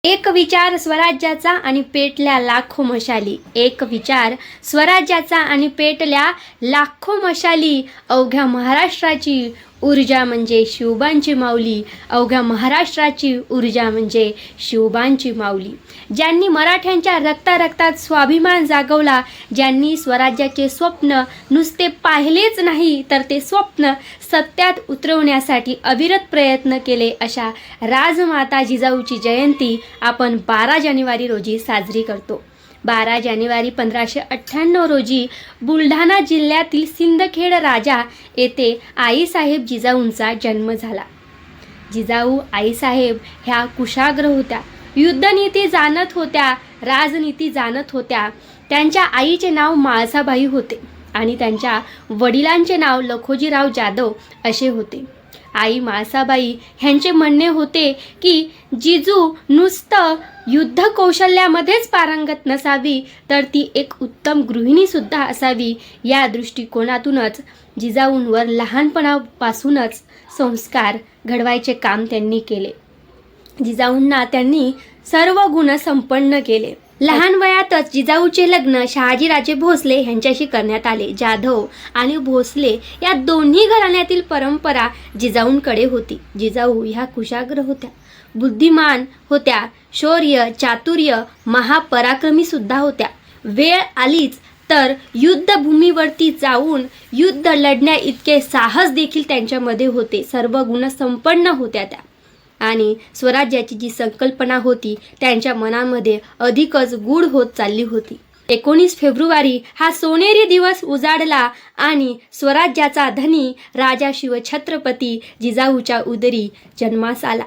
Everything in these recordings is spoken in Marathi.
एक विचार स्वराज्याचा आणि पेटल्या लाखो मशाली, एक विचार स्वराज्याचा आणि पेटल्या लाखो मशाली. अवघ्या महाराष्ट्राची ऊर्जा म्हणजे शिवबांची माऊली, अवघ्या महाराष्ट्राची ऊर्जा म्हणजे शिवबांची माऊली. ज्यांनी मराठ्यांच्या रक्तारक्तात स्वाभिमान जागवला, ज्यांनी स्वराज्याचे स्वप्न नुसते पाहिलेच नाही तर ते स्वप्न सत्यात उतरवण्यासाठी अविरत प्रयत्न केले, अशा राजमाता जिजाऊची जयंती आपण 12 जानेवारी रोजी साजरी करतो. 12 जानेवारी 1598 रोजी बुलढाणा जिल्ह्यातील सिंदखेड राजा येथे आईसाहेब जिजाऊंचा जन्म झाला. जिजाऊ आईसाहेब ह्या कुशाग्र होत्या, युद्धनीती जाणत होत्या, राजनीती जाणत होत्या. त्यांच्या आईचे नाव म्हाळसाबाई होते आणि त्यांच्या वडिलांचे नाव लखोजीराव जाधव असे होते. आई म्हाळसाबाई ह्यांचे म्हणणे होते की जिजू नुसतं युद्ध कौशल्यामध्येच पारंगत नसावी तर ती एक उत्तम गृहिणीसुद्धा असावी. या दृष्टिकोनातूनच जिजाऊंवर लहानपणापासूनच संस्कार घडवायचे काम त्यांनी केले. जिजाऊंना त्यांनी सर्व गुण संपन्न केले. लहान वयातच जिजाऊचे लग्न शहाजीराजे भोसले यांच्याशी करण्यात आले. जाधव आणि भोसले या दोन्ही घराण्यातील परंपरा जिजाऊंकडे होती. जिजाऊ ह्या कुशाग्र होत्या, बुद्धिमान होत्या, शौर्य चातुर्य महापराक्रमी सुद्धा होत्या. वेळ आलीच तर युद्धभूमीवरती जाऊन युद्ध लढण्या इतके साहस देखील त्यांच्यामध्ये होते. सर्व गुण संपन्न होत्या त्या आणि स्वराज्याची जी संकल्पना होती त्यांच्या मनामध्ये अधिकच गूढ होत चालली होती. 19 फेब्रुवारी हा सोनेरी दिवस उजाडला आणि स्वराज्याचा धनी राजा शिवछत्रपती जिजाऊच्या उदरी जन्मास आला.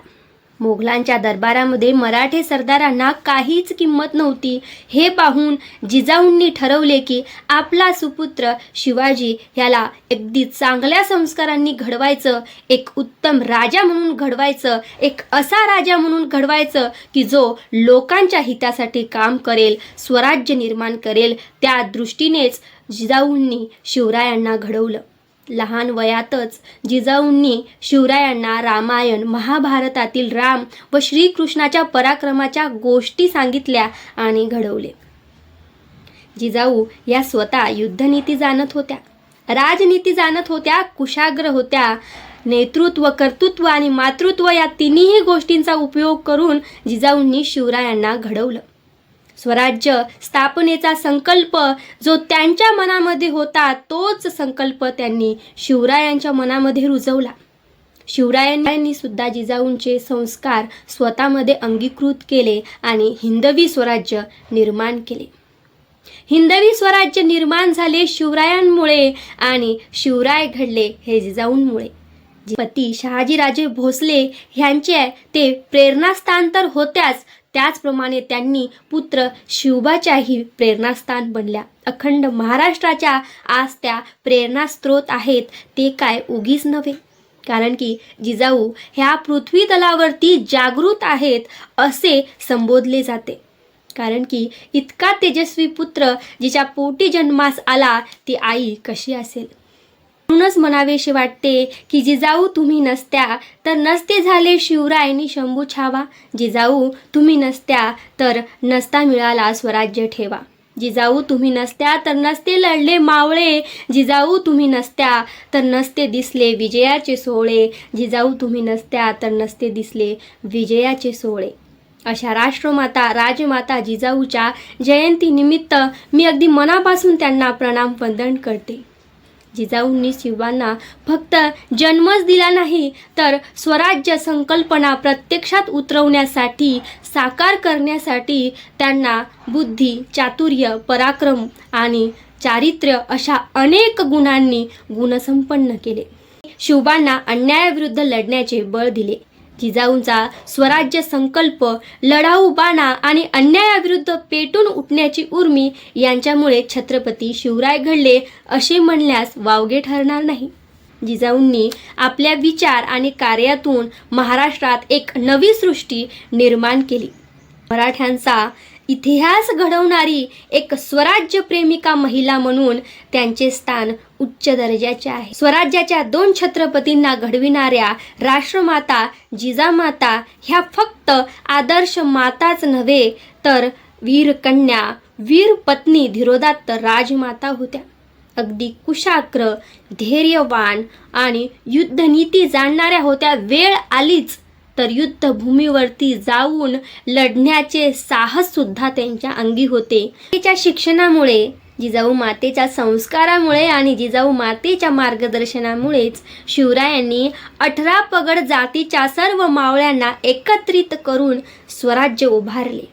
मोगलांच्या दरबारामध्ये मराठे सरदारांना काहीच किंमत नव्हती. हे पाहून जिजाऊंनी ठरवले की आपला सुपुत्र शिवाजी ह्याला अगदी चांगल्या संस्कारांनी घडवायचं, एक उत्तम राजा म्हणून घडवायचं, एक असा राजा म्हणून घडवायचं की जो लोकांच्या हितासाठी काम करेल, स्वराज्य निर्माण करेल. त्या दृष्टीनेच जिजाऊंनी शिवरायांना घडवलं. लहान वयातच जिजाऊंनी शिवरायांना रामायण महाभारतातील राम व श्रीकृष्णाच्या पराक्रमाच्या गोष्टी सांगितल्या आणि घडवले. जिजाऊ या स्वतः युद्धनीती जाणत होत्या, राजनीती जाणत होत्या, कुशाग्र होत्या. नेतृत्व, कर्तृत्व आणि मातृत्व या तिन्ही गोष्टींचा उपयोग करून जिजाऊंनी शिवरायांना घडवलं. स्वराज्य स्थापनेचा संकल्प जो त्यांच्या मनामध्ये होता तोच संकल्प त्यांनी शिवरायांच्या मनामध्ये रुजवला. शिवरायांनी सुद्धा जिजाऊंचे संस्कार स्वतःमध्ये अंगीकृत केले आणि हिंदवी स्वराज्य निर्माण केले. हिंदवी स्वराज्य निर्माण झाले शिवरायांमुळे आणि शिवराय घडले हे जिजाऊंमुळे. पती शहाजीराजे भोसले ह्यांचे ते प्रेरणास्थान तर होत्याच, त्याचप्रमाणे त्यांनी पुत्र शिवबाच्याही प्रेरणास्थान बनल्या. अखंड महाराष्ट्राच्या आज त्या प्रेरणास्त्रोत आहेत. ते काय उगीच नव्हे, कारण की जिजाऊ ह्या पृथ्वी तलावरती जागृत आहेत असे संबोधले जाते. कारण की इतका तेजस्वी पुत्र जिच्या पोटी जन्मास आला ती आई कशी असेल. म्हणूनच म्हणावेसे वाटते की जिजाऊ तुम्ही नसत्या तर नसते झाले शिवरायांनी शंभू छावा. जिजाऊ तुम्ही नसत्या तर नसता मिळाला स्वराज्य ठेवा. जिजाऊ तुम्ही नसत्या तर नसते लढले मावळे. जिजाऊ तुम्ही नसत्या तर नसते दिसले विजयाचे सोहळे. जिजाऊ तुम्ही नसत्या तर नसते दिसले विजयाचे सोहळे. अशा राष्ट्रमाता राजमाता जिजाऊच्या जयंतीनिमित्त मी अगदी मनापासून त्यांना प्रणाम वंदन करते. जिजाऊंनी शिवांना फक्त जन्मच दिला नाही तर स्वराज्य संकल्पना प्रत्यक्षात उतरवण्यासाठी, साकार करण्यासाठी त्यांना बुद्धी, चातुर्य, पराक्रम आणि चारित्र्य अशा अनेक गुणांनी गुणसंपन्न केले. शिवबांना अन्यायाविरुद्ध लढण्याचे बळ दिले. जिजाऊंचा स्वराज्य संकल्प, लढाऊ बाणा आणि अन्यायाविरुद्ध पेटून उठण्याची उर्मी यांच्यामुळे छत्रपती शिवराय घडले असे म्हणल्यास वावगे ठरणार नाही. जिजाऊंनी आपल्या विचार आणि कार्यातून महाराष्ट्रात एक नवी सृष्टी निर्माण केली. मराठ्यांचा इतिहास घडवणारी एक स्वराज्य प्रेमिका महिला म्हणून त्यांचे स्थान उच्च दर्जाचे आहे. स्वराज्याच्या 2 छत्रपतींना घडविणाऱ्या राष्ट्रमाता जिजामाता ह्या फक्त आदर्श माताच नव्हे तर वीर कन्या, वीर पत्नी, धीरोदात्त राजमाता होत्या. अगदी कुशाग्र, धैर्यवान आणि युद्धनीती जाणणाऱ्या होत्या. वेळ आलीच तर युद्धभूमीवरती जाऊन लढण्याचे साहस सुद्धा त्यांच्या अंगी होते. तिच्या शिक्षणामुळे, जिजाऊ मातेच्या संस्कारामुळे आणि जिजाऊ मातेच्या मार्गदर्शनामुळेच शिवरायांनी 18 पगड जातीच्या सर्व मावळ्यांना एकत्रित करून स्वराज्य उभारले.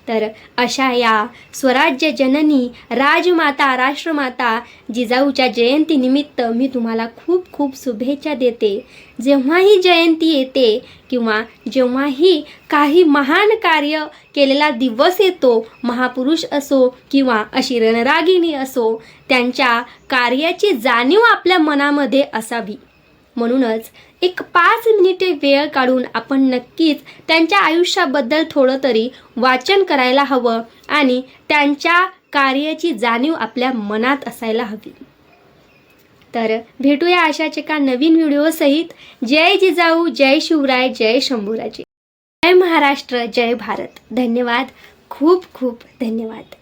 तर अशा या स्वराज्य जननी राजमाता, राष्ट्रमाता जिजाऊच्या जयंतीनिमित्त मी तुम्हाला खूप खूप शुभेच्छा देते. जेव्हाही जयंती येते किंवा जेव्हाही काही महान कार्य केलेला दिवस येतो, महापुरुष असो किंवा अशी रणरागिणी असो, त्यांच्या कार्याची जाणीव आपल्या मनामध्ये असावी. म्हणूनच एक 5 मिनिटे वेळ काढून आपण नक्कीच त्यांच्या आयुष्याबद्दल थोडं तरी वाचन करायला हवं आणि त्यांच्या कार्याची जाणीव आपल्या मनात असायला हवी. तर भेटूया अशाच एका नवीन व्हिडिओसहित. जय जिजाऊ, जय शिवराय, जय शंभूराजे, जय महाराष्ट्र, जय भारत. धन्यवाद, खूप खूप धन्यवाद.